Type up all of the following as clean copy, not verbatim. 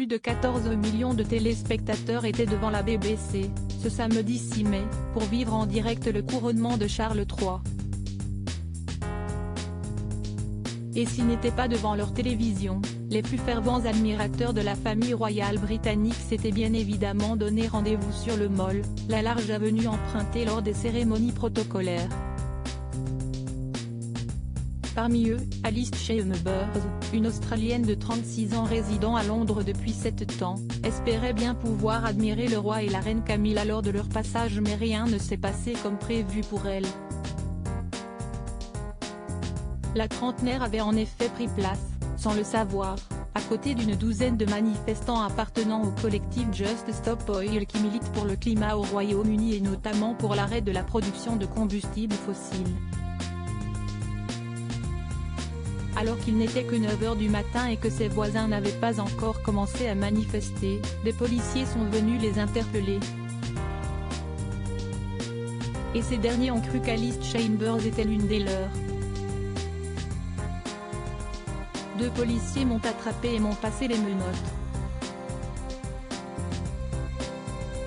plus de 14 millions de téléspectateurs étaient devant la BBC, ce samedi 6 mai, pour vivre en direct le couronnement de Charles III. Et s'ils n'étaient pas devant leur télévision, les plus fervents admirateurs de la famille royale britannique s'étaient bien évidemment donné rendez-vous sur le Mall, la large avenue empruntée lors des cérémonies protocolaires. Parmi eux, Alice Chambers, une Australienne de 36 ans résidant à Londres depuis 7 ans, espérait bien pouvoir admirer le roi et la reine Camilla lors de leur passage, mais rien ne s'est passé comme prévu pour elle. La trentenaire avait en effet pris place, sans le savoir, à côté d'une douzaine de manifestants appartenant au collectif Just Stop Oil qui milite pour le climat au Royaume-Uni et notamment pour l'arrêt de la production de combustibles fossiles. Alors qu'il n'était que 9 h du matin et que ses voisins n'avaient pas encore commencé à manifester, des policiers sont venus les interpeller. Et ces derniers ont cru qu'Alice Chambers était l'une des leurs. 2 policiers m'ont attrapé et m'ont passé les menottes.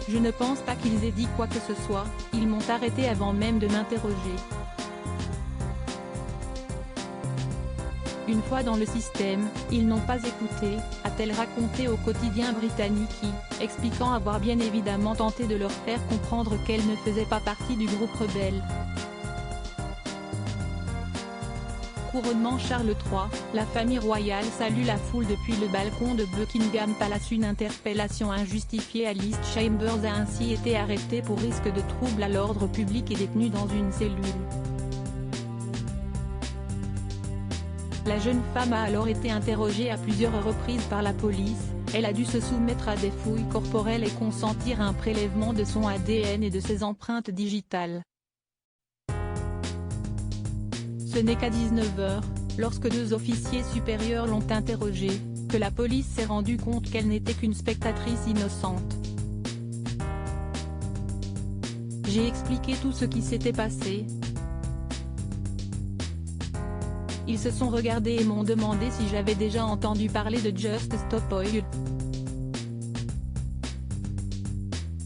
Je ne pense pas qu'ils aient dit quoi que ce soit, ils m'ont arrêté avant même de m'interroger. Une fois dans le système, ils n'ont pas écouté, a-t-elle raconté au quotidien britannique qui, expliquant avoir bien évidemment tenté de leur faire comprendre qu'elle ne faisait pas partie du groupe rebelle. Couronnement Charles III, la famille royale salue la foule depuis le balcon de Buckingham Palace. Une interpellation injustifiée. Alice Chambers a ainsi été arrêtée pour risque de trouble à l'ordre public et détenue dans une cellule. La jeune femme a alors été interrogée à plusieurs reprises par la police, elle a dû se soumettre à des fouilles corporelles et consentir à un prélèvement de son ADN et de ses empreintes digitales. Ce n'est qu'à 19 h, lorsque 2 officiers supérieurs l'ont interrogée, que la police s'est rendue compte qu'elle n'était qu'une spectatrice innocente. J'ai expliqué tout ce qui s'était passé. Ils se sont regardés et m'ont demandé si j'avais déjà entendu parler de Just Stop Oil.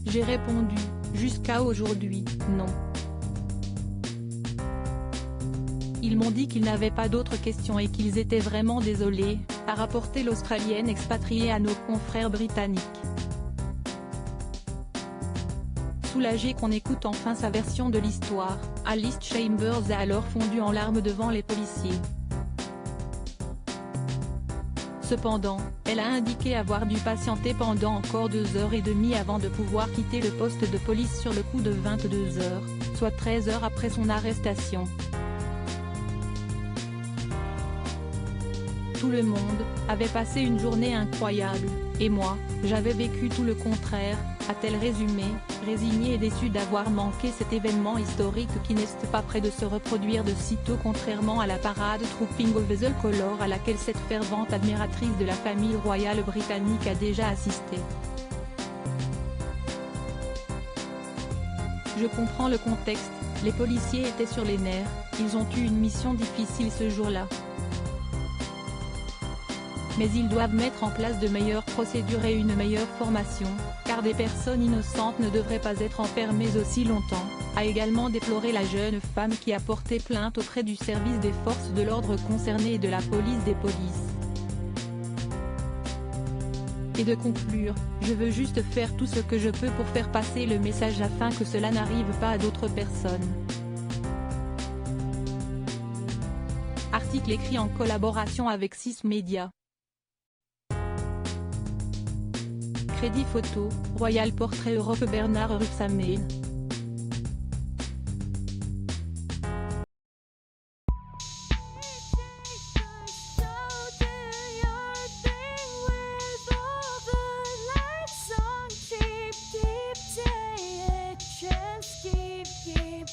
J'ai répondu, jusqu'à aujourd'hui, non. Ils m'ont dit qu'ils n'avaient pas d'autres questions et qu'ils étaient vraiment désolés, a rapporté l'Australienne expatriée à nos confrères britanniques. Soulagée qu'on écoute enfin sa version de l'histoire, Alice Chambers a alors fondu en larmes devant les policiers. Cependant, elle a indiqué avoir dû patienter pendant encore 2h30 avant de pouvoir quitter le poste de police sur le coup de 22 h, soit 13 heures après son arrestation. Tout le monde avait passé une journée incroyable, et moi, j'avais vécu tout le contraire, a-t-elle résumé, résignée et déçue d'avoir manqué cet événement historique qui n'est pas près de se reproduire de sitôt, contrairement à la parade Trooping of the Colour à laquelle cette fervente admiratrice de la famille royale britannique a déjà assisté. Je comprends le contexte, les policiers étaient sur les nerfs, ils ont eu une mission difficile ce jour-là. Mais ils doivent mettre en place de meilleures procédures et une meilleure formation, car des personnes innocentes ne devraient pas être enfermées aussi longtemps, a également déploré la jeune femme qui a porté plainte auprès du service des forces de l'ordre concernées et de la police des polices. Et de conclure, je veux juste faire tout ce que je peux pour faire passer le message afin que cela n'arrive pas à d'autres personnes. Article écrit en collaboration avec 6 médias. Crédit photo, Royal Portrait Europe Bernard Ruxamel. Keep